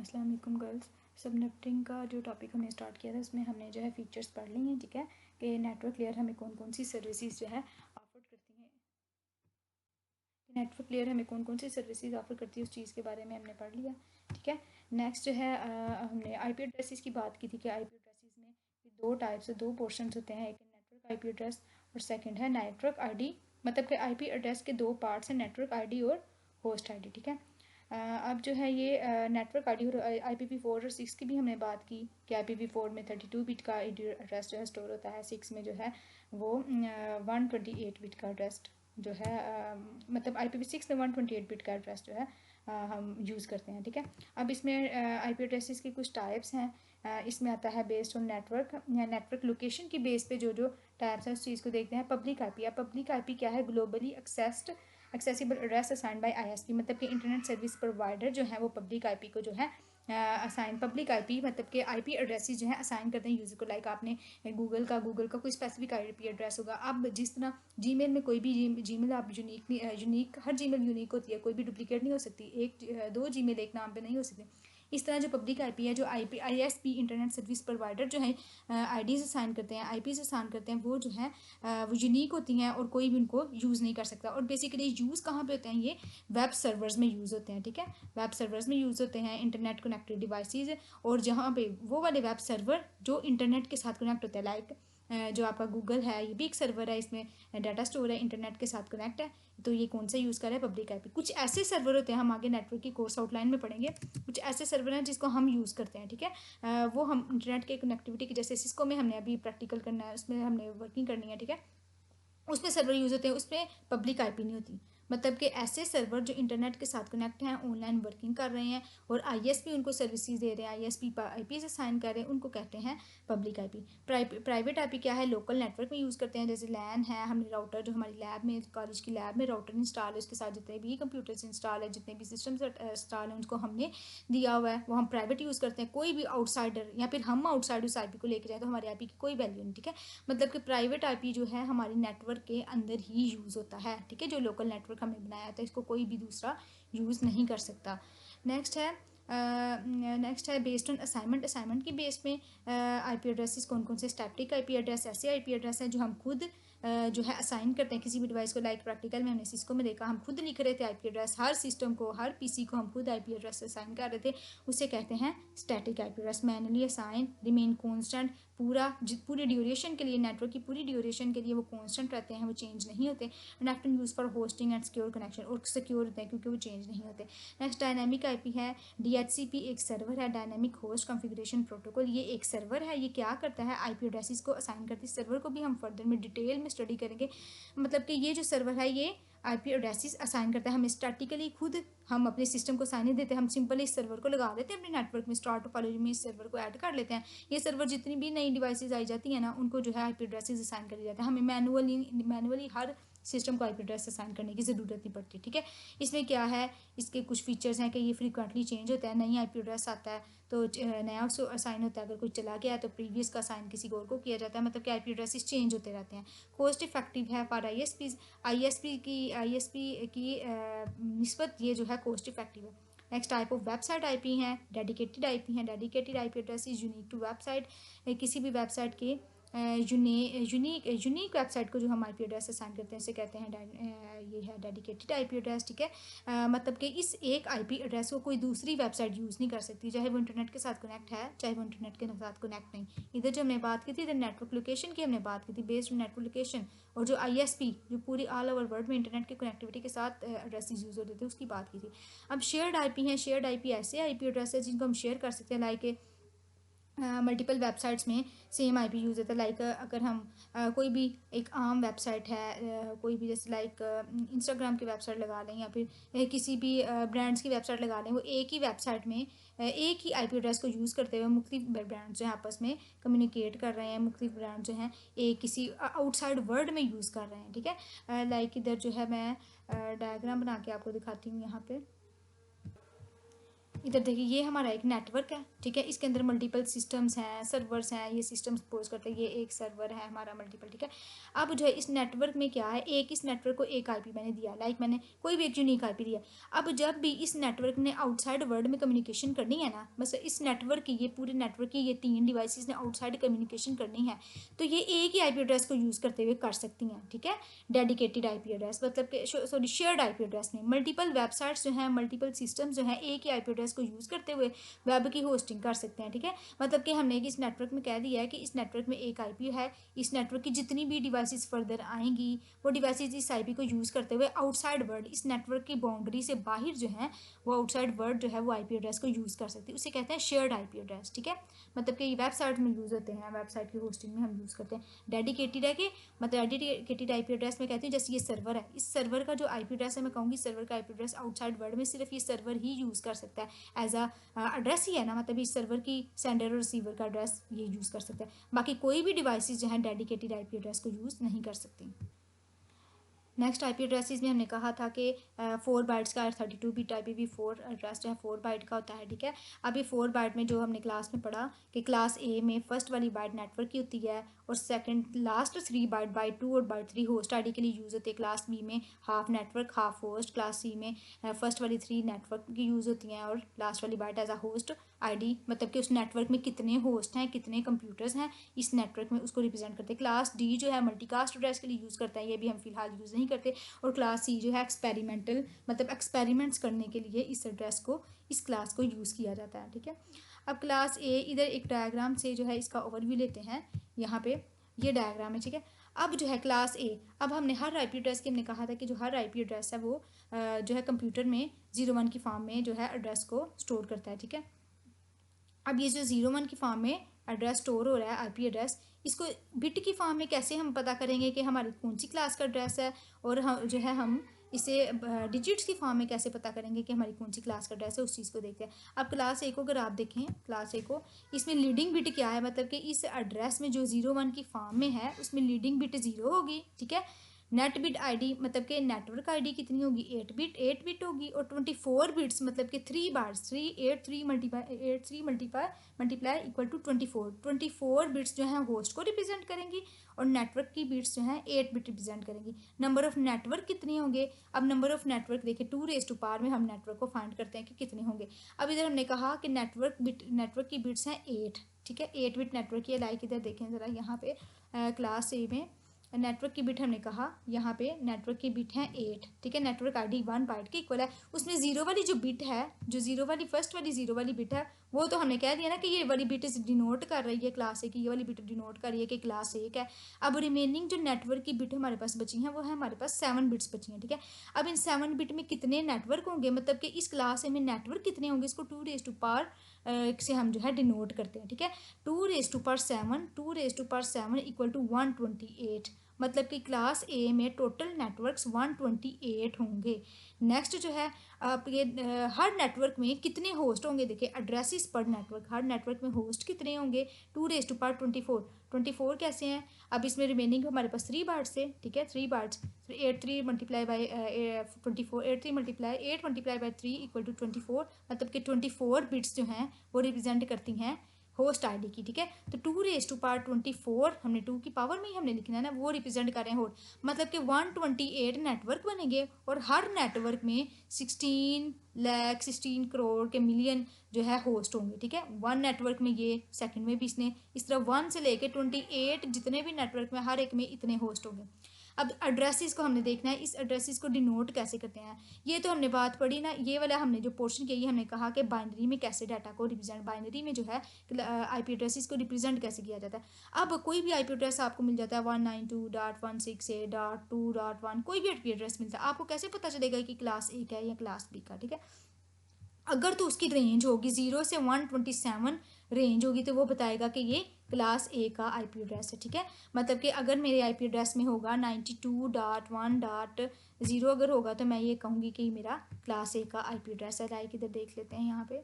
अस्सलाम वालेकुम girls. Subnetting का जो टॉपिक हमने स्टार्ट किया था उसमें हमने जो है फीचर्स पढ़ ली हैं, ठीक है, कि नेटवर्क लेयर हमें कौन कौन सी सर्विसेज जो है ऑफर करती हैं। नेटवर्क लेयर हमें कौन कौन सी सर्विसेज ऑफर करती है उस चीज़ के बारे में हमने पढ़ लिया, ठीक है। नेक्स्ट जो है हमने आईपी एड्रेसेस की बात की थी कि आईपी एड्रेसेस में दो टाइप्स दो पोर्शंस होते हैं, एक नेटवर्क आईपी एड्रेस और सेकंड है नेटवर्क आईडी। मतलब कि आईपी एड्रेस के दो पार्ट्स हैं, नेटवर्क आईडी और होस्ट आईडी, ठीक है। अब जो है ये नेटवर्क आईडी और IPv4 और 6 की भी हमने बात की कि IPv4 में 32 बिट का एड्रेस जो है स्टोर होता है, 6 में जो है वो 128 बिट का एड्रेस जो है मतलब IPv6 में 128 बिट का एड्रेस जो है हम यूज़ करते हैं, ठीक है। अब इसमें IP एड्रेसेस की कुछ टाइप्स हैं। इसमें आता है बेस्ड ऑन नेटवर्क या नेटवर्क लोकेशन की बेस पे जो टाइप्स हैं उस चीज़ को देखते हैं। Public IP. अब पब्लिक आईपी क्या है? Globally accessible address assign by ISP, मतलब कि इंटरनेट सर्विस प्रोवाइडर जो है वो पब्लिक आईपी को जो है असाइन पब्लिक आईपी मतलब कि आईपी एड्रेसेस जो है असाइन करते हैं यूज़र को। लाइक आपने गूगल का कोई स्पेसिफिक आईपी एड्रेस होगा। अब जिस तरह जीमेल में कोई भी जीमेल आप यूनिक हर जीमेल यूनिक होती है, कोई भी डुप्लीकेट नहीं हो सकती, दो जीमेल एक नाम पे नहीं हो सकती। इस तरह जो पब्लिक आईपी है, जो ISP इंटरनेट सर्विस प्रोवाइडर जो है आईडीज असाइन करते हैं, आईपीज असाइन करते हैं, वो जो है वो यूनिक होती हैं और कोई भी उनको यूज़ नहीं कर सकता। और बेसिकली यूज़ कहाँ पे होते हैं? ये वेब सर्वर्स में यूज़ होते हैं, ठीक है। वेब सर्वर्स में यूज़ होते हैं इंटरनेट कनेक्टेड डिवाइसेज, और जहाँ पे वो वाले वेब सर्वर जो इंटरनेट के साथ कनेक्ट होते हैं, लाइक जो आपका गूगल है ये भी एक सर्वर है, इसमें डाटा स्टोर है, इंटरनेट के साथ कनेक्ट है। तो ये कौन सा यूज़ कर रहा है? Public IP. कुछ ऐसे सर्वर होते हैं, हम आगे नेटवर्क की कोर्स आउटलाइन में पढ़ेंगे, कुछ ऐसे सर्वर हैं जिसको हम यूज़ करते हैं, ठीक है। वो हम इंटरनेट के कनेक्टिविटी की, जैसे सिस्को में हमने अभी प्रैक्टिकल करना है, उसमें हमने वर्किंग करनी है, ठीक है। उसमें सर्वर यूज़ होते हैं, उसमें पब्लिक आईपी नहीं होती। मतलब कि ऐसे सर्वर जो इंटरनेट के साथ कनेक्ट हैं, ऑनलाइन वर्किंग कर रहे हैं और ISP उनको सर्विसेज दे रहे हैं, ISP IP से साइन कर रहे हैं, उनको कहते हैं पब्लिक आईपी। प्राइवेट आईपी क्या है? लोकल नेटवर्क में यूज़ करते हैं, जैसे लैन है, हमने राउटर जो हमारी लैब में, कॉलेज की लैब में राउटर इंस्टॉल है, उसके साथ जितने भी कंप्यूटर्स इंस्टॉल है, जितने भी सिस्टम्स इंस्टॉल हैं, उनको हमने दिया हुआ है, वो हम प्राइवेट यूज़ करते हैं। कोई भी आउटसाइडर या फिर हम आउटसाइड उस IP को लेकर जाए तो हमारे IP की कोई वैल्यू नहीं, ठीक है। मतलब कि प्राइवेट आईपी जो है हमारी नेटवर्क के अंदर ही यूज़ होता है, ठीक है। जो लोकल नेटवर्क हमने बनाया था इसको कोई भी दूसरा यूज़ नहीं कर सकता। नेक्स्ट है बेस्ड ऑन असाइनमेंट। असाइनमेंट की बेस में आईपी एड्रेसेस कौन कौन से? स्टैटिक आईपी एड्रेस, ऐसे आईपी एड्रेस हैं जो हम खुद जो है असाइन करते हैं किसी भी डिवाइस को। लाइक प्रैक्टिकल में हमने सिस्को में देखा, हम खुद लिख रहे थे आईपी एड्रेस, हर सिस्टम को, हर पीसी को हम खुद आईपी एड्रेस असाइन कर रहे थे, उसे कहते हैं static IP address. Manually assign, remain constant, पूरी ड्यूरेशन के लिए, नेटवर्क की पूरी ड्यूरेशन के लिए वो कॉन्स्टेंट रहते हैं, वो चेंज नहीं होते। And often use for hosting and secure connection, और सिक्योर होते हैं क्योंकि वो चेंज नहीं होते। नेक्स्ट डायनामिक आईपी है। DHCP एक सर्वर है, डायनामिक होस्ट कॉन्फ़िगरेशन प्रोटोकॉल। ये एक सर्वर है, ये क्या करता है? आईपी एड्रेसेस को असाइन करती है। सर्वर को भी हम फर्दर में डिटेल में स्टडी करेंगे। मतलब कि ये जो सर्वर है ये आईपी एड्रेसेस असाइन करता है। हम स्टैटिकली खुद हम अपने सिस्टम को असाइन नहीं देते, हम सिंपल इस सर्वर को लगा देते हैं अपने नेटवर्क में, स्टार टोपोलॉजी में इस सर्वर को ऐड कर लेते हैं। ये सर्वर जितनी भी नई डिवाइसेज आई जाती हैं ना, उनको जो है आईपी एड्रेसेस असाइन कर दिए जाते हैं। हमें मैनुअली हर सिस्टम को आईपी एड्रेस असाइन करने की ज़रूरत नहीं पड़ती, ठीक है। इसमें क्या है, इसके कुछ फीचर्स हैं कि ये फ्रीक्वेंटली चेंज होता है। नई आईपी एड्रेस आता है तो नया उसको असाइन होता है, अगर कोई चला गया तो प्रीवियस का असाइन किसी और को किया जाता है। मतलब कि आईपी एड्रेसेस चेंज होते रहते हैं। कॉस्ट इफेक्टिव है फॉर ISP की निस्बत ये जो है कॉस्ट इफेक्टिव है। Next type of website IP हैं, डेडिकेटेड आईपी हैं। Dedicated IP address is unique to website, किसी भी वेबसाइट के यूनिक वेबसाइट को जो हम आईपी एड्रेस असाइन करते हैं इसे कहते हैं ये है डेडिकेटेड आईपी एड्रेस, ठीक है। मतलब कि इस एक आईपी एड्रेस को कोई दूसरी वेबसाइट यूज़ नहीं कर सकती, चाहे वो इंटरनेट के साथ कनेक्ट है, चाहे वो इंटरनेट के साथ कनेक्ट नहीं। इधर जो हमने बात की थी, इधर नेटवर्क लोकेशन की हमने बात की थी, बेस्ड नेटवर्क लोकेशन। और जो ISP जो पूरी ऑल ओवर वर्ल्ड में इंटरनेट की कनेक्टिविटी के साथ एड्रेसेस यूज़ होते थे उसकी बात की थी। अब शेयर्ड आईपी हैं। शेयर्ड आईपी ऐसे आईपी एड्रेस है जिनको हम शेयर कर सकते हैं, लाइक मल्टीपल वेबसाइट्स में सेम आईपी यूज़ होता है। लाइक अगर हम कोई भी एक आम वेबसाइट है, कोई भी जैसे लाइक इंस्टाग्राम की वेबसाइट लगा लें या फिर किसी भी ब्रांड्स की वेबसाइट लगा लें, वो एक ही वेबसाइट में एक ही आईपी एड्रेस को यूज़ करते हुए मुख्तलिफ ब्रांड्स जो हैं आपस में कम्युनिकेट कर रहे हैं, मुख्तलिफ ब्रांड जो हैं एक किसी आउटसाइड वर्ल्ड में यूज़ कर रहे हैं, ठीक है। लाइक इधर जो है मैं डायग्राम बना के आपको दिखाती हूँ यहाँ पे। इधर देखिए ये हमारा एक नेटवर्क है, ठीक है। इसके अंदर मल्टीपल सिस्टम्स हैं, सर्वर्स हैं, ये सिस्टम सपोज करते हैं ये एक सर्वर है हमारा मल्टीपल, ठीक है। अब जो है इस नेटवर्क में क्या है, एक इस नेटवर्क को एक आईपी मैंने दिया, लाइक मैंने कोई भी एक यूनिक आईपी दिया। अब जब भी इस नेटवर्क ने आउटसाइड वर्ल्ड में कम्युनिकेशन करनी है ना, बस इस नेटवर्क की, ये पूरे नेटवर्क की ये 3 डिवाइसेस ने आउटसाइड कम्युनिकेशन करनी है, तो ये एक ही आईपी एड्रेस को यूज़ करते हुए कर सकती हैं, ठीक है। डेडिकेटेड आईपी एड्रेस मतलब कि सॉरी शेयर्ड आईपी एड्रेस में मल्टीपल वेबसाइट्स जो हैं, मल्टीपल सिस्टम्स जो हैं, एक ही आईपी एड्रेस को यूज़ करते हुए वेब की होस्टिंग कर सकते हैं, ठीक है। मतलब कि हमने इस नेटवर्क में कह दिया है कि इस नेटवर्क में एक आईपी है, इस नेटवर्क की जितनी भी डिवाइसेस फर्दर आएंगी वो डिवाइसेस इस आईपी को यूज़ करते हुए आउटसाइड वर्ल्ड, इस नेटवर्क की बाउंड्री से बाहर जो है वो आउटसाइड वर्ल्ड जो है वो आईपी एड्रेस को यूज़ कर सकती है, उसे कहते हैं शेयर्ड आईपी एड्रेस, ठीक है। मतलब कि वेबसाइट में यूज़ होते हैं, वेबसाइट की होस्टिंग में हम यूज़ करते हैं। डेडिकेटेड है कि मतलब डेडिकेटेड आईपी एड्रेस में कहती हूँ जैसे ये सर्वर है, इस सर्वर का जो आईपी एड्रेस है मैं कहूँगी सर्वर का आईपी एड्रेस आउटसाइड वर्ल्ड में सिर्फ ये सर्वर ही यूज़ कर सकता है, एज एड्रेस ही है ना, मतलब इस सर्वर की सेंडर और रिसीवर का एड्रेस ये यूज़ कर सकता है। बाकी कोई भी डिवाइसेस जो है डेडिकेटेड आईपी एड्रेस को यूज़ नहीं कर सकती। नेक्स्ट आईपी एड्रेसेस में हमने कहा था कि 4 बाइट्स का 32 बिट IPv4 एड्रेस जो है 4 बाइट का होता है, ठीक है। अभी 4 बाइट में जो हमने क्लास में पढ़ा कि क्लास ए में फर्स्ट वाली बाइट नेटवर्क की होती है और सेकंड लास्ट 3 बाइट बाइट 2 और बाइट 3 होस्ट आईडी के लिए यूज़ होती है। क्लास बी में half network half host, class C में फर्स्ट वाली 3 नेटवर्क की यूज़ होती हैं और लास्ट वाली byte as a host ID, मतलब कि उस नेटवर्क में कितने होस्ट हैं, कितने कंप्यूटर्स हैं इस नेटवर्क में, उसको रिप्रेजेंट करते हैं। क्लास डी जो है मल्टीकास्ट एड्रेस के लिए यूज़ करता है, ये भी हम फिलहाल यूज़ नहीं करते। और क्लास सी जो है एक्सपेरिमेंटल मतलब एक्सपेरिमेंट्स करने के लिए इस एड्रेस को, इस क्लास को यूज़ किया जाता है, ठीक है। अब क्लास ए, इधर एक डायग्राम से जो है इसका ओवरव्यू लेते हैं, यहाँ पे ये डायग्राम है, ठीक है। अब जो है क्लास ए, अब हमने हर आईपी एड्रेस की हमने कहा था कि जो हर आईपी एड्रेस है वो जो है कंप्यूटर में 01 की फॉर्म में जो है एड्रेस को स्टोर करता है, ठीक है। अब ये जो 01 की फॉर्म में एड्रेस स्टोर हो रहा है आईपी एड्रेस, इसको बिट की फॉर्म में कैसे हम पता करेंगे कि हमारी कौन सी क्लास का एड्रेस है, और हम जो है हम इसे डिजिट्स की फॉर्म में कैसे पता करेंगे कि हमारी कौन सी क्लास का एड्रेस है, उस चीज़ को देखते हैं। अब क्लास ए को अगर आप देखें, क्लास ए को इसमें लीडिंग बिट क्या है, मतलब कि इस एड्रेस में जो 01 की फॉर्म में है उसमें लीडिंग बिट 0 होगी, ठीक है। नेट बिट आईडी मतलब कि नेटवर्क आईडी कितनी होगी 8 बिट होगी, और 24 बिट्स मतलब कि 3 bars 3 multiply equal to 24 bits जो है होस्ट को रिप्रेजेंट करेंगी और नेटवर्क की बिट्स जो है 8 बिट रिप्रेजेंट करेंगी। नंबर ऑफ नेटवर्क कितने होंगे, अब नंबर ऑफ नेटवर्क देखिए 2 में हम नेटवर्क को फाइंड करते हैं कि कितने होंगे। अब इधर हमने कहा कि नेटवर्क की बिट्स हैं 8, ठीक है। 8 बिट नेटवर्क की, लाइक इधर देखें ज़रा, यहाँ पे क्लास ए में नेटवर्क की बिट हमने कहा यहाँ पे नेटवर्क की बिट है 8, ठीक है। नेटवर्क आईडी 1 बाइट के इक्वल है, उसमें 0 वाली जो बिट है, जो 0 वाली फर्स्ट वाली 0 वाली बिट है वो तो हमने कह दिया ना कि ये वाली बिट डिनोट कर रही है क्लास ए की, ये वाली बिट डिनोट कर रही है कि क्लास एक है। अब रिमेनिंग जो नेटवर्क की बिट हमारे पास बची हैं वो है हमारे पास 7 बिट्स बची हैं, ठीक है। अब इन 7 बिट में कितने नेटवर्क होंगे, मतलब कि इस क्लास ए में नेटवर्क कितने होंगे, इसको 2 से हम जो है डिनोट करते हैं, ठीक है। 2 इक्वल टू 128, मतलब कि क्लास ए में टोटल नेटवर्क्स 128 होंगे। नेक्स्ट जो है आप ये हर नेटवर्क में कितने होस्ट होंगे, देखिए एड्रेसेस पर नेटवर्क, हर नेटवर्क में होस्ट कितने होंगे 2 कैसे हैं। अब इसमें रिमेनिंग हमारे पास 3 बार्ट्स है, ठीक है। 3 bars 3 multiply by 24, 8 multiply by 3 equal to 24, मतलब कि 24 बिट्स जो हैं वो रिप्रेजेंट करती हैं होस्ट आईडी की, ठीक है। तो 2 हमने 2 की पावर में ही हमने लिखना है ना, वो रिप्रेजेंट कर रहे हैं होस्ट, मतलब कि 128 नेटवर्क बनेंगे और हर नेटवर्क में 16 करोड़ के मिलियन जो है होस्ट होंगे, ठीक है। 1 नेटवर्क में ये, सेकंड में भी इसने इस तरह 1 से लेके 28 जितने भी नेटवर्क में हर एक में इतने होस्ट होंगे। अब एड्रेसेस को हमने देखना है, इस एड्रेसेस को डिनोट कैसे करते हैं, ये तो हमने बात पढ़ी ना, ये वाला हमने जो पोर्शन किया, ये हमने कहा कि बाइनरी में कैसे डाटा को रिप्रेजेंट, बाइनरी में जो है आईपी एड्रेसेस को रिप्रेजेंट कैसे किया जाता है। अब कोई भी आईपी एड्रेस आपको मिल जाता है 192.168.2.1, कोई भी आईपी एड्रेस मिलता है, आपको कैसे पता चलेगा कि क्लास ए का है या क्लास बी का, ठीक है। अगर तो उसकी रेंज होगी 0 से 127 रेंज होगी तो वो बताएगा कि ये क्लास ए का आईपी एड्रेस है, ठीक है। मतलब कि अगर मेरे आईपी एड्रेस में होगा 92.1.0 अगर होगा तो मैं ये कहूँगी कि मेरा क्लास ए का आईपी एड्रेस है। लाइक इधर देख लेते हैं यहाँ पे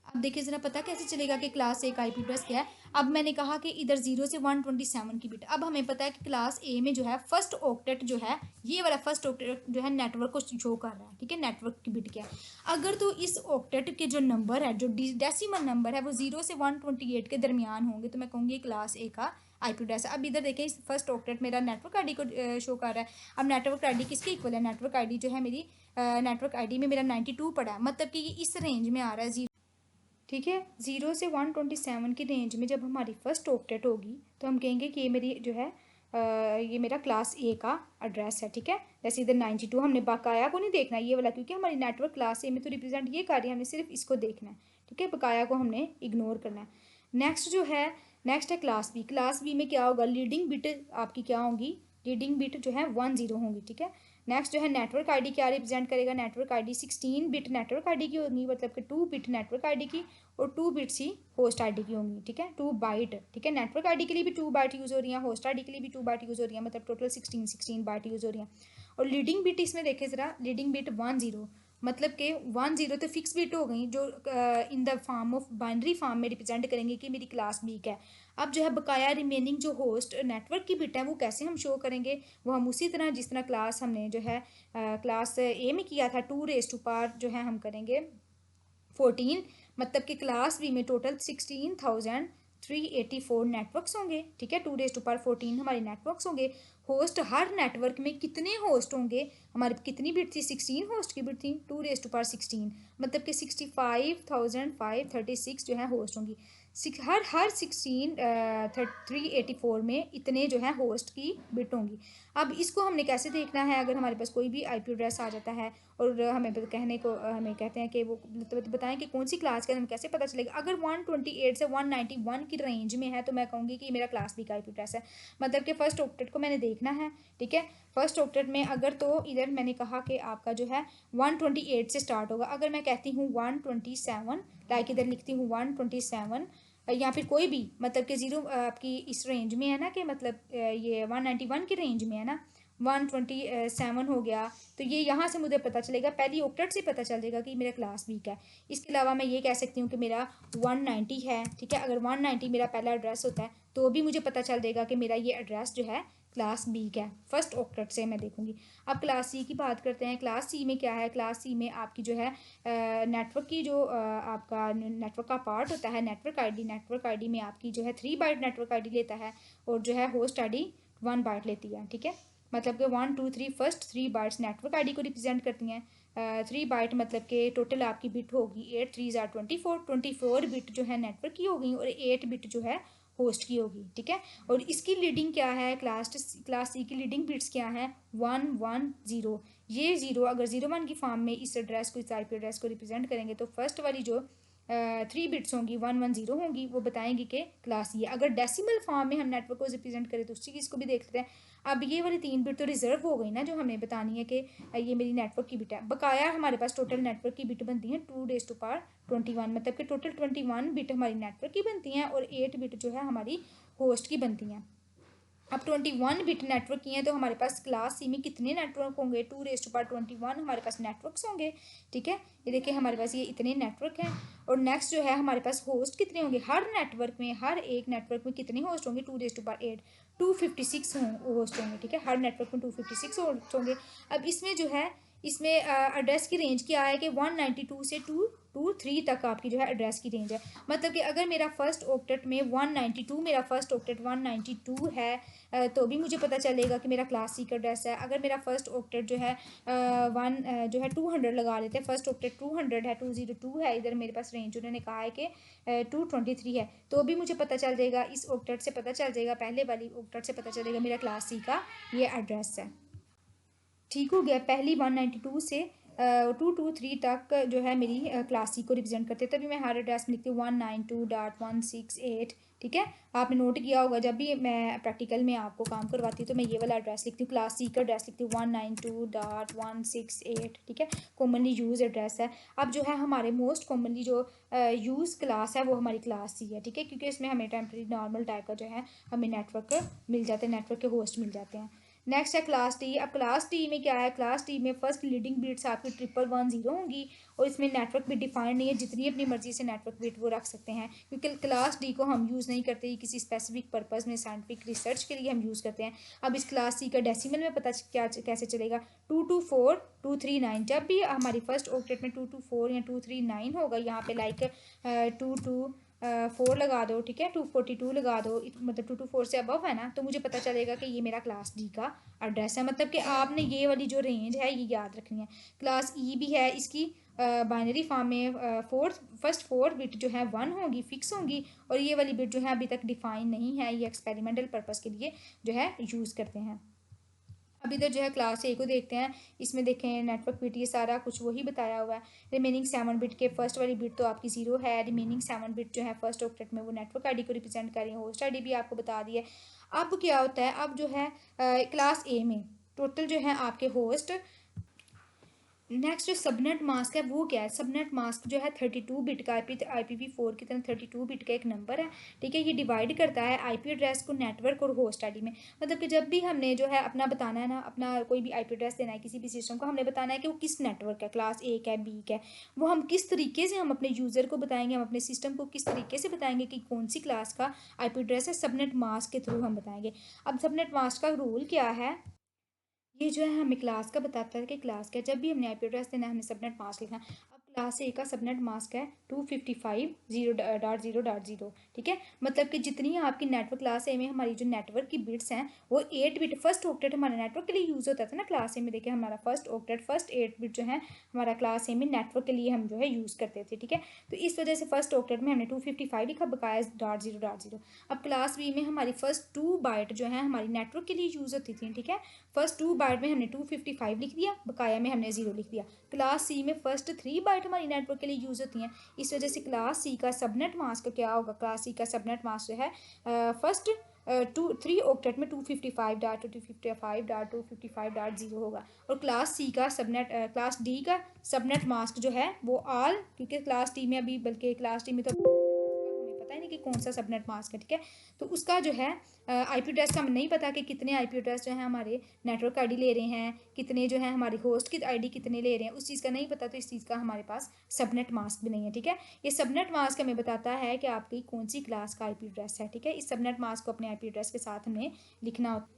अब देखिए ज़रा पता कैसे चलेगा कि क्लास ए का आईपी एड्रेस क्या है। अब मैंने कहा कि इधर 0 से 127 की बिट। अब हमें पता है कि क्लास ए में जो है फर्स्ट ऑक्टेट जो है, ये वाला फर्स्ट ऑक्टेट जो है नेटवर्क को शो कर रहा है, ठीक है। नेटवर्क की बिट क्या है, अगर तो इस ऑक्टेट के जो नंबर है, जो डेसिमल नंबर है, वो 0 से 128 के दरमियान होंगे, तो मैं कहूँगी क्लास ए का आईपी एड्रेस। अब इधर देखें, इस फर्स्ट ऑक्टेट मेरा नेटवर्क आईडी को शो कर रहा है। अब नेटवर्क आईडी किसके इक्वल है, नेटवर्क आईडी जो है मेरी नेटवर्क आईडी में मेरा 92 पड़ा है, मतलब कि ये इस रेंज में आ रहा है, ठीक है। 0 से 127 की रेंज में जब हमारी फर्स्ट ऑक्टेट होगी तो हम कहेंगे कि ये मेरी जो है ये मेरा क्लास ए का एड्रेस है, ठीक है। जैसे इधर 92, हमने बकाया को नहीं देखना ये वाला, क्योंकि हमारी नेटवर्क क्लास ए में तो रिप्रेजेंट ये कर रही है, हमने सिर्फ इसको देखना है, ठीक है। बकाया को हमने इग्नोर करना है। नेक्स्ट जो है, नेक्स्ट है क्लास बी। क्लास बी में क्या होगा, लीडिंग बिट आपकी क्या होगी, लीडिंग बिट जो है 10 होंगी, ठीक है। नेक्स्ट जो है नेटवर्क आईडी क्या रिप्रेजेंट करेगा, network ID 16 bit network ID की होगी, मतलब कि 2 बिट नेटवर्क आईडी की और 2 बिट्स ही होस्ट आईडी की होंगी, ठीक है। 2 बाइट, ठीक है। नेटवर्क आईडी के लिए भी 2 बाइट यूज़ हो रही है, होस्ट आईडी के लिए भी 2 बाइट यूज़ हो रही है, मतलब टोटल 16 बाइट यूज़ हो रही है। और लीडिंग बिट इसमें देखें ज़रा, लीडिंग बिट 10, मतलब कि 10 तो फिक्स बिट हो गई, जो in the form of binary form में रिप्रेजेंट करेंगे कि मेरी क्लास बी का है। अब जो है बकाया रिमेनिंग जो होस्ट नेटवर्क की बिट है, वो कैसे हम शो करेंगे, वो हम उसी तरह जिस तरह क्लास हमने जो है क्लास ए में किया था, 2 जो है हम करेंगे 14, मतलब कि क्लास बी में टोटल 16,384 नेटवर्क्स होंगे, ठीक है। 2 14 हमारे नेटवर्क्स होंगे। होस्ट, हर नेटवर्क में कितने होस्ट होंगे, हमारी कितनी बिट थी, 16 होस्ट की बिट थी, 2 16, मतलब कि 65,536 जो है होस्ट होंगी। हर 384 में इतने जो है होस्ट की बिट होंगी। अब इसको हमने कैसे देखना है, अगर हमारे पास कोई भी आईपी एड्रेस आ जाता है और हमें कहने को हमें कहते हैं कि वो बताएं कि कौन सी क्लास का, हमें कैसे पता चलेगा। अगर 128 से 191 की रेंज में है तो मैं कहूँगी कि मेरा क्लास बी का आईपी एड्रेस है, मतलब कि फर्स्ट ऑक्टेट को मैंने देखना है, ठीक है। फर्स्ट ऑक्टेट में अगर तो इधर मैंने कहा कि आपका जो है 128 से स्टार्ट होगा। अगर मैं कहती हूँ 127, लाइक इधर लिखती हूँ 127, या फिर कोई भी, मतलब कि 0 आपकी इस रेंज में है ना, कि मतलब ये 191 की रेंज में है ना, 127 हो गया, तो ये यहाँ से मुझे पता चलेगा, पहली ऑक्टेट से पता चल जाएगा कि मेरा क्लास बी का है। इसके अलावा मैं ये कह सकती हूँ कि मेरा 190 है, ठीक है। अगर 190 मेरा पहला एड्रेस होता है तो भी मुझे पता चल जाएगा कि मेरा ये एड्रेस जो है क्लास बी का है, फर्स्ट ऑक्टेट से मैं देखूंगी। अब क्लास सी की बात करते हैं। क्लास सी में क्या है, क्लास सी में आपकी जो है नेटवर्क की जो आपका नेटवर्क का पार्ट होता है, नेटवर्क आईडी में आपकी जो है 3 बाइट नेटवर्क आईडी लेता है, और जो है होस्ट आईडी 1 बाइट लेती है, ठीक है। मतलब कि 1 2 3 फर्स्ट 3 बाइट्स नेटवर्क आईडी को रिप्रेजेंट करती हैं। 3 बाइट मतलब कि टोटल आपकी बिट होगी 8 3 24 बिट जो है नेटवर्क की होगी, और 8 बिट जो है होस्ट की होगी, ठीक है। और इसकी लीडिंग क्या है, क्लास सी की लीडिंग बिट्स क्या है, 1 1 0। ये 0 अगर 01 की फॉर्म में इस एड्रेस को, इस आईपी एड्रेस को रिप्रेजेंट करेंगे, तो फर्स्ट वाली जो 3 बिट्स होंगी 1 1 0 होंगी, वो बताएंगी कि क्लास ये। अगर डेसिमल फॉर्म में हम नेटवर्क को रिप्रेजेंट करें तो उस चीज़ को भी देख लेते हैं। अब ये वाली 3 बिट तो रिजर्व हो गई ना, जो हमें बतानी है कि ये मेरी नेटवर्क की बिट है। बकाया हमारे पास टोटल नेटवर्क की बिट बनती है 2 मतलब कि टोटल 21 बिट हमारी नेटवर्क की बनती हैं, और 8 बिट जो है हमारी होस्ट की बनती हैं। अब 21 बिट नेटवर्क की हैं, तो हमारे पास क्लास सी में कितने नेटवर्क होंगे, 2 हमारे पास नेटवर्क्स होंगे, ठीक है। ये देखिए हमारे पास ये इतने नेटवर्क हैं। और नेक्स्ट जो है हमारे पास होस्ट कितने होंगे, हर नेटवर्क में, हर एक नेटवर्क में कितने होस्ट होंगे, 2 256 होस्ट होंगे, ठीक है। हर नेटवर्क में 256 होस्ट होंगे। अब इसमें जो है, इसमें एड्रेस की रेंज क्या है कि 192 से 223 तक आपकी जो है एड्रेस की रेंज है। मतलब कि अगर मेरा फर्स्ट ऑक्टेट में 192, मेरा फर्स्ट ऑक्टेट 192 है, तो भी मुझे पता चलेगा कि मेरा क्लास सी का एड्रेस है। अगर मेरा फर्स्ट ऑक्टेट जो है जो है 200 लगा लेते हैं, फर्स्ट ऑक्टेट 200 है, 202 है, इधर मेरे पास रेंज उन्होंने कहा है कि 223 है, तो भी मुझे पता चल जाएगा, इस ऑक्टेट से पता चल जाएगा, पहले वाली ऑक्टेट से पता चलेगा मेरा क्लास सी का ये एड्रेस है। ठीक हो गया, पहली 192 से 223 तक जो है मेरी क्लास सी को रिप्रेजेंट करते हैं। तभी मैं हर एड्रेस में लिखती हूँ 192.168, ठीक है। आपने नोट किया होगा, जब भी मैं प्रैक्टिकल में आपको काम करवाती हूँ तो मैं ये वाला एड्रेस लिखती हूँ, क्लास सी का एड्रेस लिखती हूँ 192.168, ठीक है। कॉमनली यूज एड्रेस है। अब जो है हमारे मोस्ट कॉमनली जो यूज़ क्लास है वो हमारी क्लास सी है, ठीक है, क्योंकि इसमें हमें टेम्प्रेरी नॉर्मल टाइप का जो है हमें नेटवर्क मिल जाते हैं, नेटवर्क के होस्ट मिल जाते हैं। नेक्स्ट है क्लास डी। अब क्लास डी में क्या है, क्लास डी में फर्स्ट लीडिंग बिट्स आपकी 1110 होंगी और इसमें नेटवर्क भी डिफाइंड नहीं है, जितनी अपनी मर्जी से नेटवर्क बिट वो रख सकते हैं, क्योंकि क्लास डी को हम यूज़ नहीं करते, किसी स्पेसिफिक पर्पज़ में साइंटिफिक रिसर्च के लिए हम यूज़ करते हैं। अब इस क्लास डी का डेसिमल में पता क्या कैसे चलेगा, 224,239। जब भी हमारी फर्स्ट ऑक्टेट में 224 या 239 होगा, यहाँ पे लाइक 224 लगा दो, ठीक है, 242 लगा दो, मतलब 224 से अबव है ना, तो मुझे पता चलेगा कि ये मेरा क्लास डी का एड्रेस है। मतलब कि आपने ये वाली जो रेंज है ये याद रखनी है। क्लास ई भी है, इसकी बाइनरी फॉर्म में फर्स्ट 4 बिट जो है 1 होंगी, फिक्स होंगी, और ये वाली बिट जो है अभी तक डिफाइन नहीं है, ये एक्सपेरिमेंटल पर्पज़ के लिए जो है यूज़ करते हैं। अब इधर जो है क्लास ए को देखते हैं। इसमें देखें नेटवर्क बिट, ये सारा कुछ वही बताया हुआ है। रिमेनिंग 7 बिट के फर्स्ट वाली बिट तो आपकी 0 है, रिमेनिंग 7 बिट जो है फर्स्ट ऑक्टेट में वो नेटवर्क आईडी को रिप्रेजेंट कर रही है। होस्ट आईडी भी आपको बता दी है। अब क्या होता है, अब जो है क्लास ए में टोटल जो है आपके होस्ट। नेक्स्ट जो सबनेट मास्क है वो क्या है, सबनेट मास्क जो है 32 बिट का IPv4 की तरह 32 बिट का एक नंबर है, ठीक है। ये डिवाइड करता है आईपी एड्रेस को नेटवर्क और होस्ट आईडी में। मतलब कि जब भी हमने जो है अपना बताना है ना, अपना कोई भी आईपी एड्रेस देना है किसी भी सिस्टम को, हमने बताना है कि वो किस नेटवर्क है, क्लास ए का है, बी का है, वो हम किस तरीके से हम अपने यूज़र को बताएंगे, हम अपने सिस्टम को किस तरीके से बताएंगे कि कौन सी क्लास का आईपी एड्रेस है, सबनेट मास्क के थ्रू हम बताएंगे। अब सबनेट मास्क का रूल क्या है, ये जो है हमें क्लास का बताता है कि क्लास क्या है। जब भी हमने आईपी एड्रेस देना है, हमने सबनेट मास्क लिखना है। अब क्लास ए का सबनेट मास्क है 255.0.0.0, ठीक है। मतलब कि जितनी आपकी नेटवर्क क्लास ए में हमारी जो नेटवर्क की बिट्स हैं वो 8 बिट, फर्स्ट ऑक्टेट हमारे नेटवर्क के लिए यूज़ होता था ना क्लास ए में। देखिए हमारा फर्स्ट ऑक्टेट, फर्स्ट 8 बिट जो है हमारा क्लास ए में नेटवर्क के लिए हम जो है यूज़ करते थे, ठीक है। तो इस वजह से फर्स्ट ऑक्टेट में हमने 255 लिखा, बकाया .0.0। अब क्लास बी में हमारी फर्स्ट 2 बाइट जो है हमारी नेटवर्क के लिए यूज़ होती थी, ठीक है। फर्स्ट 2 बाइट में हमने 255 लिख दिया, बकाया में हमने 0 लिख दिया। क्लास सी में फर्स्ट 3 बाइट हमारी नेटवर्क के लिए यूज़ होती हैं। इस वजह से क्लास सी का सबनेट मास्क क्या होगा, क्लास सी का सबनेट मास्क जो है फर्स्ट 3 ऑक्टेट में 255.255.255.0 होगा। और क्लास सी का सबनेट, क्लास डी का सबनेट मास्क जो है वो ऑल, क्योंकि क्लास डी में अभी, बल्कि क्लास डी में तो हमें पता ही नहीं कि कौन सा सबनेट मास्क है, ठीक है। तो उसका जो है आईपी एड्रेस का हमें नहीं पता कि कितने आईपी एड्रेस जो है हमारे नेटवर्क आईडी ले रहे हैं, कितने जो है हमारी होस्ट की आईडी कितने ले रहे हैं, उस चीज़ का नहीं पता। तो इस चीज़ का हमारे पास सबनेट मास्क भी नहीं है, ठीक है। ये सबनेट मास्क हमें बताता है कि आपकी कौन सी क्लास का आईपी एड्रेस है, ठीक है। इस सबनेट मास्क को अपने आईपी एड्रेस के साथ हमें लिखना होता है,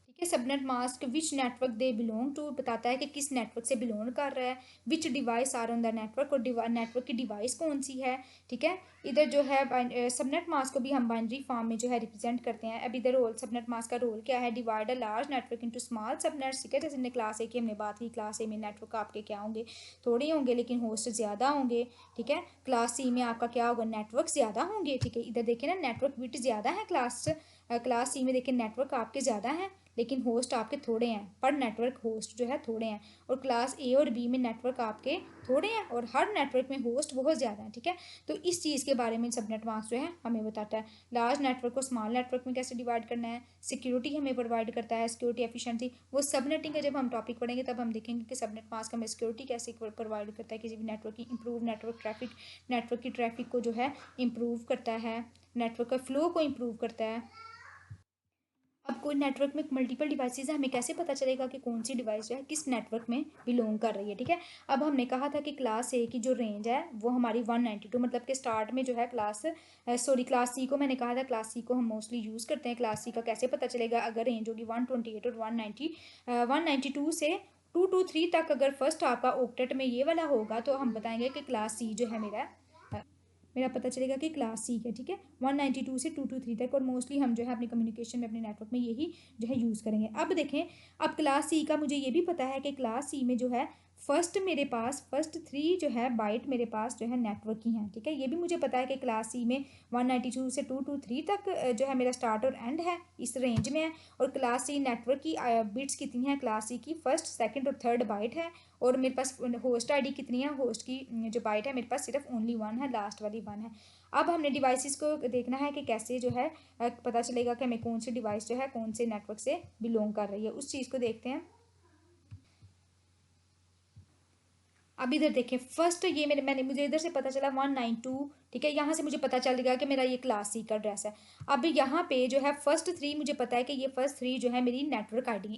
ठीक है। Subnet mask which network they belong to बताता है कि किस नेटवर्क से बिलोंग कर रहा है। Which device are on the network, और नेटवर्क की डिवाइस कौन सी है, ठीक है। इधर जो है सबनेट मास्क को भी हम बाइनरी फॉर्म में जो है रिप्रेजेंट करते हैं। अब इधर रोल, सबनेट मास्क का रोल क्या है, divide a large network into small subnets, ठीक है। जैसे हमने क्लास ए की हमने बात की, क्लास ए में नेटवर्क आपके क्या होंगे, थोड़े होंगे लेकिन होस्ट ज़्यादा होंगे, ठीक है। क्लास सी में आपका क्या होगा, नेटवर्क ज़्यादा होंगे, ठीक है। इधर देखिए ना, नेटवर्क बिट ज़्यादा है क्लास सी में, देखिए नेटवर्क आपके ज़्यादा हैं लेकिन होस्ट आपके थोड़े हैं, पर नेटवर्क होस्ट जो है थोड़े हैं। और क्लास ए और बी में नेटवर्क आपके थोड़े हैं और हर नेटवर्क में होस्ट बहुत ज़्यादा है, ठीक है। तो इस चीज़ के बारे में सबनेट मास्क जो है हमें बताता है। लार्ज नेटवर्क को स्मॉल नेटवर्क में कैसे डिवाइड करना है, सिक्योरिटी हमें प्रोवाइड करता है, सिक्योरिटी एफिशिएंसी। वो सबनेटिंग का जब हम टॉपिक पढ़ेंगे तब हम देखेंगे कि सबनेट मास्क हमें सिक्योरिटी कैसे प्रोवाइड करता है, किसी भी नेटवर्क की इंप्रूव नेटवर्क ट्रैफिक, नेटवर्क की ट्रैफिक को जो है इम्प्रूव करता है, नेटवर्क का फ्लो को इम्प्रूव करता है। अब कोई नेटवर्क में मल्टीपल डिवाइसेज है, हमें कैसे पता चलेगा कि कौन सी डिवाइस जो है किस नेटवर्क में बिलोंग कर रही है, ठीक है। अब हमने कहा था कि क्लास ए की जो रेंज है वो हमारी 192, मतलब कि स्टार्ट में जो है क्लास सी को मैंने कहा था, क्लास सी को हम मोस्टली यूज़ करते हैं। क्लास सी का कैसे पता चलेगा, अगर रेंज होगी 128 और 192 से 223 तक, अगर फर्स्ट आपका ऑक्टेट में ये वाला होगा तो हम बताएंगे कि क्लास सी जो है मेरा पता चलेगा कि क्लास सी है, ठीक है। 192 से 223 तक, और मोस्टली हम जो है अपनी कम्युनिकेशन में अपने नेटवर्क में यही जो है यूज़ करेंगे। अब देखें, अब क्लास सी का मुझे ये भी पता है कि क्लास सी में जो है मेरे पास फर्स्ट 3 जो है बाइट मेरे पास जो है नेटवर्क की हैं, ठीक है। ये भी मुझे पता है कि क्लास सी में 192 से 223 तक जो है मेरा स्टार्ट और एंड है, इस रेंज में है। और क्लास सी नेटवर्क की बिट्स कितनी है, क्लास सी की फर्स्ट, सेकंड और थर्ड बाइट है। और मेरे पास होस्ट आईडी कितनी है, होस्ट की जो बाइट है मेरे पास सिर्फ ओनली 1 है, लास्ट वाली 1 है। अब हमने डिवाइसेस को देखना है कि कैसे जो है पता चलेगा कि हमें कौन सी डिवाइस जो है कौन से नेटवर्क से बिलोंग कर रही है, उस चीज़ को देखते हैं। अब इधर देखें, फर्स्ट ये मैंने मुझे इधर से पता चला 192, ठीक है, यहाँ से मुझे पता चल गया कि मेरा ये क्लास सी का एड्रेस है। अब यहाँ पे जो है फर्स्ट 3 मुझे पता है कि ये फर्स्ट 3 जो है मेरी नेटवर्क आईडी है,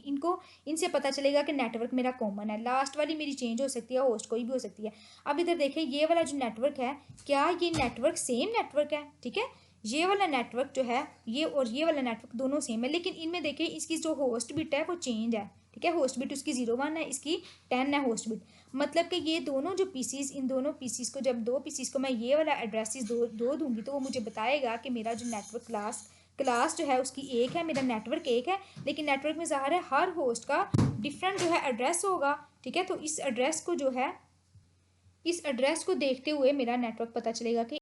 इनसे पता चलेगा कि नेटवर्क मेरा कॉमन है। लास्ट वाली मेरी चेंज हो सकती है, होस्ट कोई भी हो सकती है। अब इधर देखें, ये वाला जो नेटवर्क है, क्या ये नेटवर्क सेम नेटवर्क है? ठीक है, ये वाला नेटवर्क जो है, ये और ये वाला नेटवर्क दोनों सेम है, लेकिन इनमें देखिए इसकी जो होस्ट बिट है वो चेंज है। ठीक है, होस्ट बिट उसकी 01 है, इसकी 10 है होस्ट बिट। मतलब कि ये दोनों जो पीसीज, इन दोनों पीसीज को, जब दो पीसीज को मैं ये वाला एड्रेसेस दो दूंगी, तो वो मुझे बताएगा कि मेरा जो नेटवर्क क्लास जो है उसकी एक है, मेरा नेटवर्क एक है, लेकिन नेटवर्क में ज़ाहिर है हर होस्ट का डिफरेंट जो है एड्रेस होगा। ठीक है, तो इस एड्रेस को जो है, इस एड्रेस को देखते हुए मेरा नेटवर्क पता चलेगा कि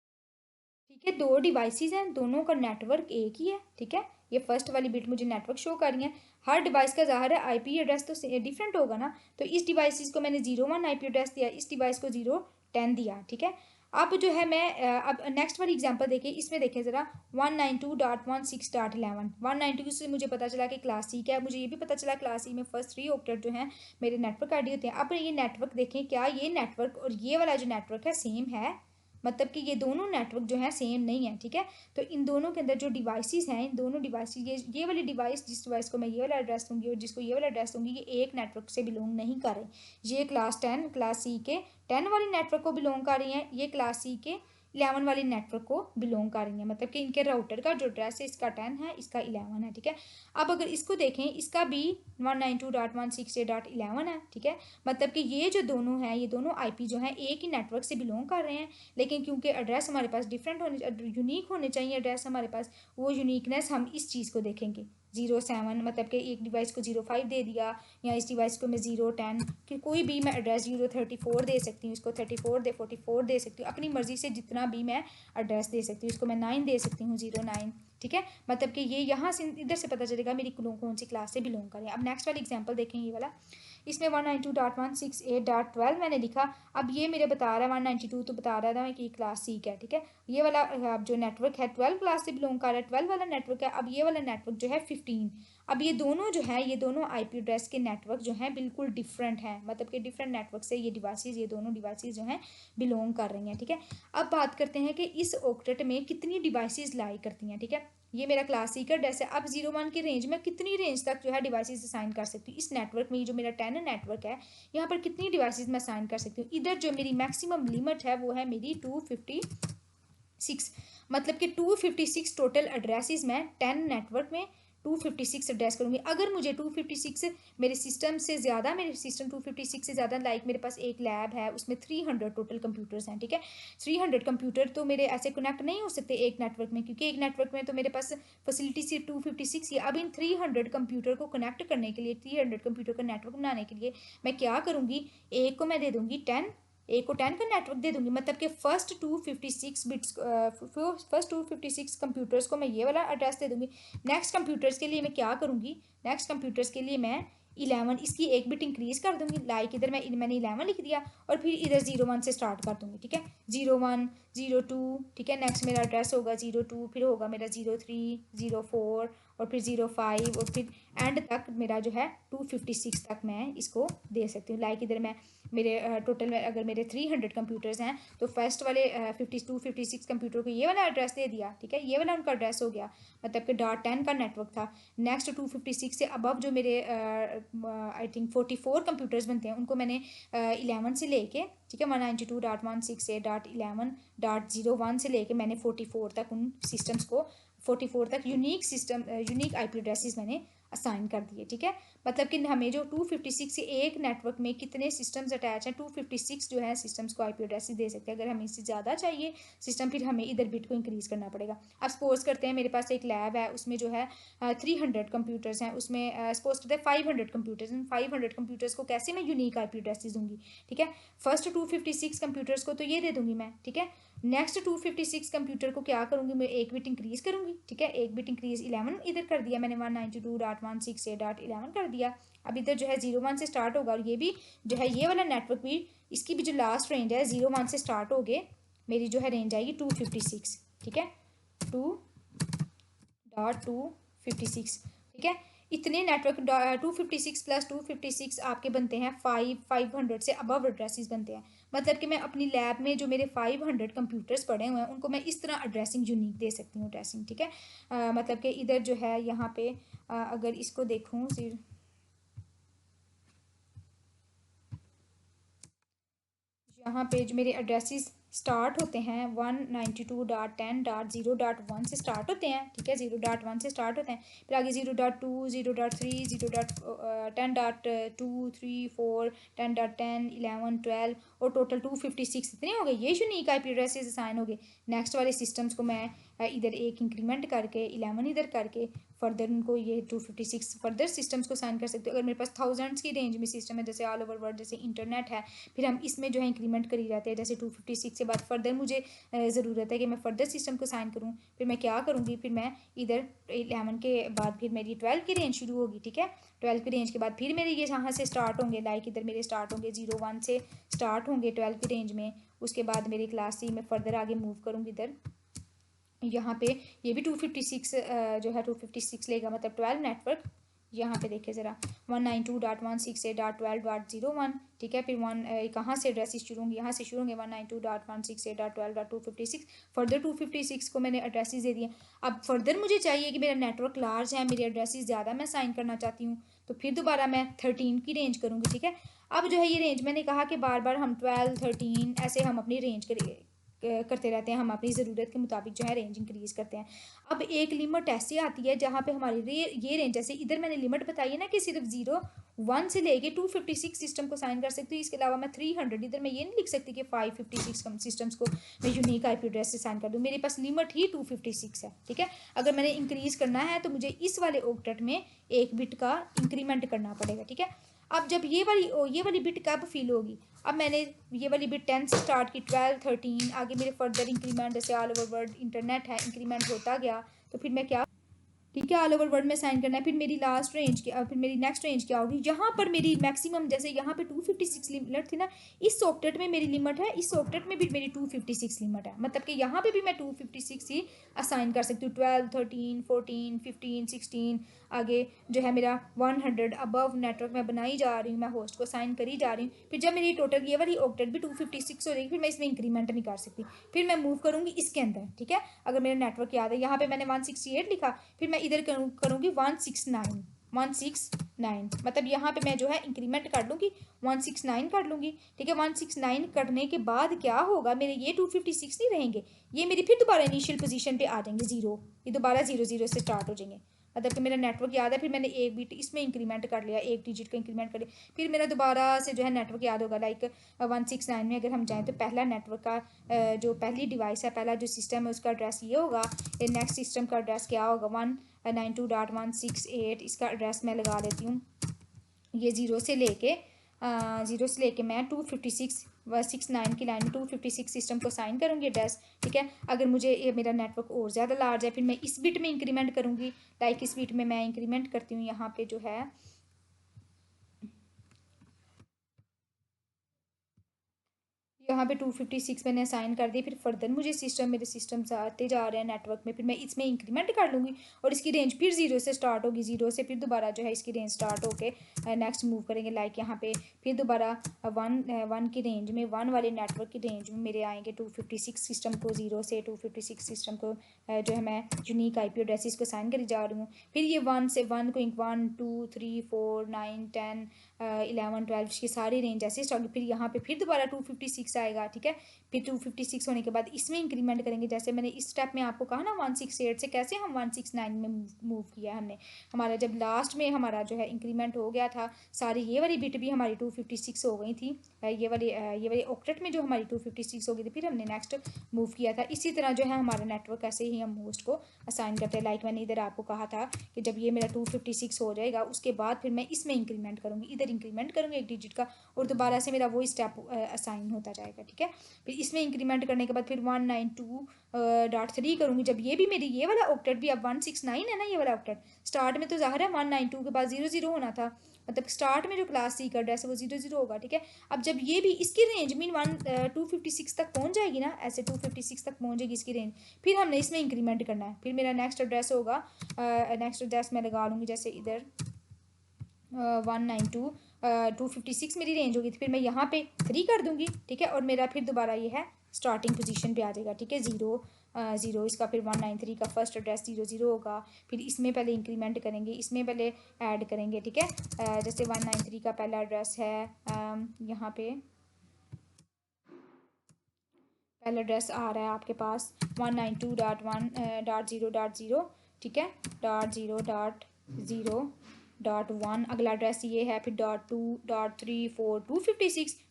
ठीक है, दो डिवाइसेस हैं, दोनों का नेटवर्क एक ही है। ठीक है, ये फर्स्ट वाली बिट मुझे नेटवर्क शो कर रही है। हर डिवाइस का ज़ाहिर है आईपी एड्रेस तो डिफरेंट होगा ना, तो इस डिवाइसेस को मैंने 01 आईपी एड्रेस दिया, इस डिवाइस को 010 दिया। ठीक है, अब जो है मैं अब नेक्स्ट वाली एग्जांपल देखिए, इसमें देखें ज़रा 192.16.11। 192 से मुझे पता चला कि क्लास सी क्या है, मुझे ये भी पता चला क्लास सी में फर्स्ट 3 ऑक्टेट जो हैं मेरे नेटवर्क आईडी होते हैं। अब ये नेटवर्क देखें, क्या ये नेटवर्क और ये वाला जो नेटवर्क है सेम है? मतलब कि ये दोनों नेटवर्क जो है सेम नहीं है। ठीक है, तो इन दोनों के अंदर जो डिवाइसेस हैं, इन दोनों डिवाइसेस, ये वाली डिवाइस, जिस डिवाइस को मैं ये वाला एड्रेस दूंगी और जिसको ये वाला एड्रेस दूंगी, ये एक नेटवर्क से बिलोंग नहीं कर रहे। ये क्लास सी के 10 वाली नेटवर्क को बिलोंग कर रही हैं, ये क्लास सी के 11 वाली नेटवर्क को बिलोंग कर रही है। मतलब कि इनके राउटर का जो एड्रेस है, इसका 10 है, इसका 11 है। ठीक है, अब अगर इसको देखें, इसका भी 192.168.11 है। ठीक है, मतलब कि ये जो दोनों हैं, ये दोनों आईपी जो हैं एक ही नेटवर्क से बिलोंग कर रहे हैं, लेकिन क्योंकि एड्रेस हमारे पास डिफरेंट यूनिक होने चाहिए एड्रेस हमारे पास, वो यूनिकनेस हम इस चीज़ को देखेंगे। 07 मतलब कि एक डिवाइस को 05 दे दिया, या इस डिवाइस को मैं 010, कि कोई भी मैं एड्रेस 034 दे सकती हूँ, इसको 34 दे 44 दे सकती हूँ, अपनी मर्ज़ी से जितना भी मैं एड्रेस दे सकती हूँ। इसको मैं 9 दे सकती हूँ, 09। ठीक है, मतलब कि ये यहाँ से इधर से पता चलेगा मेरी कौन सी क्लास से बिलोंग करें। अब नेक्स्ट वाली एग्जाम्पल देखें, ये वाला, इसमें 192.168.12 मैंने लिखा। अब ये मेरे बता रहा है 192 तो बता रहा था कि क्लास सी का है। ठीक है, ये वाला अब जो नेटवर्क है 12 क्लास से बिलोंग कर रहा है, 12 वाला नेटवर्क है। अब ये वाला नेटवर्क जो है 15। अब ये दोनों जो है, ये दोनों आईपी एड्रेस के नेटवर्क जो हैं बिल्कुल डिफरेंट हैं, मतलब कि डिफरेंट नेटवर्क से ये डिवाइसेस, ये दोनों डिवाइसेस जो हैं बिलोंग कर रही हैं। ठीक है, अब बात करते हैं कि इस ऑक्टेट में कितनी डिवाइसेस लाई करती हैं। ठीक है, ये मेरा क्लास सी का एड्रेस है। अब 01 की रेंज में कितनी रेंज तक जो है डिवाइसेस असाइन कर सकती हूँ इस नेटवर्क में? जो मेरा 10 नेटवर्क है, यहाँ पर कितनी डिवाइसेस मैं असाइन कर सकती हूँ? इधर जो मेरी मैक्सिमम लिमिट है वो है मेरी 256, मतलब कि 256 टोटल एड्रेसेस मैं 10 नेटवर्क में 256 एड्रेस करूँगी। अगर मुझे 256 मेरे सिस्टम से ज़्यादा, मेरे सिस्टम 256 से ज़्यादा, लाइक मेरे पास एक लैब है उसमें 300 टोटल कंप्यूटर्स हैं। ठीक है, 300 कंप्यूटर तो मेरे ऐसे कनेक्ट नहीं हो सकते एक नेटवर्क में, क्योंकि एक नेटवर्क में तो मेरे पास फैसिलिटी सिर्फ 256 ही। अब इन 300 कंप्यूटर को कनेक्ट करने के लिए, 300 कंप्यूटर का नेटवर्क बनाने के लिए मैं क्या करूँगी, एक को मैं दे दूँगी 10, एक को 10 का नेटवर्क दे दूंगी। मतलब कि फर्स्ट 256 बिट्स, फर्स्ट 256 कंप्यूटर्स को मैं ये वाला एड्रेस दे दूंगी। नेक्स्ट कंप्यूटर्स के लिए मैं क्या करूंगी, नेक्स्ट कंप्यूटर्स के लिए मैं 11, इसकी एक बिट इंक्रीज कर दूंगी, लाइक इधर मैंने 11 लिख दिया, और फिर इधर 01 से स्टार्ट कर दूंगी। ठीक है, 01, 02, ठीक है, नेक्स्ट मेरा एड्रेस होगा 02, फिर होगा मेरा 03, 04, और फिर 05, और फिर एंड तक मेरा जो है 256 तक मैं इसको दे सकती हूँ। लाइक इधर मैं मेरे टोटल में अगर मेरे 300 कंप्यूटर्स हैं, तो फर्स्ट वाले 56 कंप्यूटर को ये वाला एड्रेस दे दिया। ठीक है, ये वाला उनका एड्रेस हो गया, मतलब कि .10 का नेटवर्क था। नेक्स्ट 256 से अबव जो मेरे आई थिंक 44 कंप्यूटर्स बनते हैं, उनको मैंने 11 से लेके, ठीक है, 192.168.11.01 से लेके मैंने 44 तक उन सिस्टम्स को, 44 तक यूनिक आईपी एड्रेसेस मैंने असाइन कर दिए। ठीक है, मतलब कि हमें जो 256 से एक नेटवर्क में कितने सिस्टम्स अटैच हैं, 256 जो है सिस्टम्स को आईपी एड्रेस दे सकते हैं। अगर हमें इससे ज़्यादा चाहिए सिस्टम, फिर हमें इधर बिट को इंक्रीज़ करना पड़ेगा। अब सपोज करते हैं मेरे पास एक लैब है, उसमें जो है 300 कंप्यूटर्स हैं, उसमें सपोज करते हैं 500 कंप्यूटर्स हैं। 500 कंप्यूटर्स को कैसे मैं यूनिक आईपी एड्रेस दूंगी? ठीक है, फर्स्ट 256 कंप्यूटर्स को तो ये दे दूंगी मैं। ठीक है, नेक्स्ट 256 कंप्यूटर को क्या करूंगी मैं, एक बिट इंक्रीज करूंगी। ठीक है, एक बिट इंक्रीज 11 इधर कर दिया मैंने, 192.168.11 कर दिया। अब इधर जो है 01 से स्टार्ट होगा, और ये भी जो है ये वाला नेटवर्क भी, इसकी भी जो लास्ट रेंज है 01 से स्टार्ट हो गए, मेरी जो है रेंज आएगी 256। ठीक है, 2.256। ठीक है, इतने नेटवर्क 256 प्लस 256 आपके बनते हैं 500 से अबव एड्रेसेस बनते हैं। मतलब कि मैं अपनी लैब में जो मेरे 500 कंप्यूटर्स पड़े हुए हैं उनको मैं इस तरह एड्रेसिंग यूनिक दे सकती हूँ एड्रेसिंग, ठीक है। मतलब कि इधर जो है यहाँ पे अगर इसको देखूँ, यहाँ पे जो मेरे एड्रेसेस स्टार्ट होते हैं 192.10.0.1 से स्टार्ट होते हैं, ठीक है, 0.1 से स्टार्ट होते हैं। फिर आगे 0.2, 0.3, 0.10.2, 3, 4, 10.10, 11, 12 और टोटल 256 इतने हो गए। ये यूनिक आईपी एड्रेसेस असाइन हो गए। नेक्स्ट वाले सिस्टम्स को मैं इधर एक इंक्रीमेंट करके 11 इधर करके फर्दर उनको ये 256 फर्दर सिस्टम्स को साइन कर सकते हो। अगर मेरे पास थाउजेंड्स की रेंज में सिस्टम है जैसे ऑल ओवर वर्ल्ड, जैसे इंटरनेट है, फिर हम इसमें जो है इंक्रीमेंट करी जाते हैं। जैसे 256 के बाद फर्दर मुझे ज़रूरत है कि मैं फर्दर सिस्टम को साइन करूँ, फिर मैं क्या करूँगी, फिर मैं इधर 11 के बाद फिर मेरी 12 की रेंज शुरू होगी, ठीक है। 12 की रेंज के बाद फिर मेरे ये यहाँ से स्टार्ट होंगे, लाइक इधर मेरे स्टार्ट होंगे 01 से स्टार्ट होंगे 12 की रेंज में। उसके बाद मेरी क्लास सी में फर्दर आगे मूव करूँगी इधर यहाँ पे ये भी 256 जो है 256 लेगा, मतलब 12 नेटवर्क। यहाँ पे देखिए ज़रा 192.168.12.01, ठीक है। फिर कहाँ से एड्रेसेस शुरू होंगे, यहाँ से शुरू होंगे 192.168.12.256। फर्दर 256 को मैंने एड्रेसेस दे दिए। अब फर्दर मुझे चाहिए कि मेरा नेटवर्क लार्ज है, मेरे एड्रेसेस ज़्यादा मैं साइन करना चाहती हूँ, तो फिर दोबारा मैं 13 की रेंज करूँगी, ठीक है। अब जो है ये रेंज मैंने कहा कि बार बार हम 12, 13 ऐसे हम अपनी रेंज करते रहते हैं, हम अपनी ज़रूरत के मुताबिक जो है रेंज इंक्रीज़ करते हैं। अब एक लिमिट ऐसी आती है जहाँ पे हमारी ये रेंज, जैसे इधर मैंने लिमिट बताई है ना कि सिर्फ 01 से लेके 256 सिस्टम को साइन कर सकती हूँ। इसके अलावा मैं 300 इधर मैं ये नहीं लिख सकती कि 556 सिस्टम्स को मैं यूनिक आईपी एड्रेस से साइन कर दूँ। मेरे पास लिमिट ही 256 है, ठीक है। अगर मैंने इंक्रीज़ करना है तो मुझे इस वाले ऑक्टेट में एक बिट का इंक्रीमेंट करना पड़ेगा, ठीक है। अब जब ये वाली बिट कब फिल होगी, अब मैंने ये वाली बिट 10 से स्टार्ट की, 12, 13 आगे मेरे फर्दर इंक्रीमेंट जैसे ऑल ओवर वर्ल्ड इंटरनेट है इंक्रीमेंट होता गया, तो फिर मैं क्या, ठीक है, ऑल ओवर वर्ल्ड में साइन करना है। फिर मेरी लास्ट रेंज क्या, फिर मेरी नेक्स्ट रेंज क्या होगी, यहाँ पर मेरी मैक्सिमम, जैसे यहाँ पे 256 लिमिट थी ना, इस सॉफ्टवेयर में मेरी लिमिट है, इस सॉफ्टवेयर में भी मेरी 256 लिमिट है। मतलब कि यहाँ पे भी मैं 256 ही असाइन कर सकती हूँ। 12, 13, 14, 15, 16 आगे जो है मेरा 100 अबव नेटवर्क में बनाई जा रही हूँ, मैं होस्ट को साइन करी जा रही हूँ। फिर जब मेरी टोटल ये वाली ऑक्टेट भी 256 हो जाएगी, फिर मैं इसमें इंक्रीमेंट नहीं कर सकती, फिर मैं मूव करूँगी इसके अंदर, ठीक है। अगर मेरा नेटवर्क याद है, यहाँ पे मैंने 168 लिखा, फिर मैं इधर करूँगी 169, मतलब यहाँ पे मैं जो है इंक्रीमेंट कर लूँगी 169 कर लूँगी, ठीक है। 169 करने के बाद क्या होगा, मेरे ये 256 नहीं रहेंगे, ये मेरी फिर दोबारा इनिशियल पोजीशन पे आ जाएंगे 0, ये दोबारा 00 से स्टार्ट हो जाएंगे। मतलब कि मेरा नेटवर्क याद है, फिर मैंने एक बिट इसमें इंक्रीमेंट कर लिया, एक डिजिट का इंक्रीमेंट कर लिया, फिर मेरा दोबारा से जो है नेटवर्क याद होगा। लाइक 169 में अगर हम जाएँ तो पहला नेटवर्क का जो पहली डिवाइस है, पहला जो सिस्टम है उसका एड्रेस ये होगा, नेक्स्ट सिस्टम का एड्रेस क्या होगा 192.168, इसका एड्रेस मैं लगा लेती हूँ ये ज़ीरो से लेके मैं 256 की लाइन में 256 सिस्टम को साइन करूँगी एड्रेस, ठीक है। अगर मुझे ये मेरा नेटवर्क और ज़्यादा लार्ज है, फिर मैं इस बिट में इंक्रीमेंट करूँगी। लाइक इस बिट में मैं इंक्रीमेंट करती हूँ, यहाँ पे जो है यहाँ पे 256 मैंने असाइन कर दी। फिर फर्दर मुझे मेरे सिस्टम से आते जा रहे हैं नेटवर्क में, फिर मैं इसमें इंक्रीमेंट कर लूँगी और इसकी रेंज फिर 0 से स्टार्ट होगी, 0 से फिर दोबारा जो है इसकी रेंज स्टार्ट होके नेक्स्ट मूव करेंगे। लाइक यहाँ पे फिर दोबारा 1 की रेंज में, 1 वाले नेटवर्क की रेंज में मेरे आएंगे 256 सिस्टम को, 0 से 256 सिस्टम को जो है मैं यूनिक IP एड्रेसेस को साइन करी जा रही हूँ। फिर ये 1 से 1 को 1, 2, 3, 4, 9, 10, 11, 12 की सारी रेंज ऐसे स्टार्ट होगी। फिर यहाँ पे फिर दोबारा 256 आएगा, ठीक है। फिर 256 होने के बाद इसमें इंक्रीमेंट करेंगे, जैसे मैंने इस स्टेप में आपको कहा ना 168 से कैसे हम 169 में मूव किया हमने। हमारा जब लास्ट में हमारा जो है इंक्रीमेंट हो गया था, सारी ये वाली बिट भी हमारी 256 हो गई थी, ये वाली ऑक्टेट में जो हमारी 256 हो गई थी, फिर हमने नेक्स्ट मूव किया था। इसी तरह जो है हमारा नेटवर्क ऐसे ही हम होस्ट को असाइन करते हैं। लाइक मैंने इधर आपको कहा था कि जब ये मेरा 256 हो जाएगा उसके बाद फिर मैं इसमें इंक्रीमेंट करूँगी, इधर इंक्रीमेंट करूँगी एक डिजिट का, और दोबारा से मेरा वो स्टेप असाइन होता जाएगा। जाएगा, ठीक है। फिर इसमें इंक्रीमेंट करने के बाद फिर 192.3 करूँगी। जब ये भी मेरी ये वाला ऑक्टेट भी अब 169 है ना, ये वाला ऑक्टेट, स्टार्ट में तो ज़ाहिर है 192 के बाद 00 होना था, मतलब स्टार्ट में जो क्लास सी का एड्रेस है वो 00 होगा, ठीक है। अब जब ये भी इसकी रेंज मीन 256 तक पहुंच जाएगी ना, ऐसे 256 तक पहुंचेगी इसकी रेंज, फिर हमने इसमें इंक्रीमेंट करना है। फिर मेरा नेक्स्ट एड्रेस होगा, नेक्स्ट एड्रेस मैं लगा लूँगी जैसे इधर 256 मेरी रेंज होगी, तो फिर मैं यहाँ पे 3 कर दूँगी, ठीक है। और मेरा फिर दोबारा ये है स्टार्टिंग पोजीशन पे आ जाएगा, ठीक है। 0 इसका फिर 193 का फर्स्ट एड्रेस 00 होगा। फिर इसमें पहले इंक्रीमेंट करेंगे, इसमें पहले ऐड करेंगे, ठीक है। जैसे 193 का पहला एड्रेस है, यहाँ पे पहला एड्रेस आ रहा है आपके पास 192.1.0.0, ठीक है, .0.0.1। अगला एड्रेस ये है, फिर .2.3.4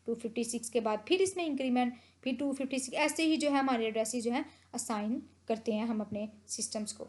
256 के बाद फिर इसमें इंक्रीमेंट, फिर 256, ऐसे ही जो है हमारे एड्रेसेस जो हैं असाइन करते हैं हम अपने सिस्टम्स को।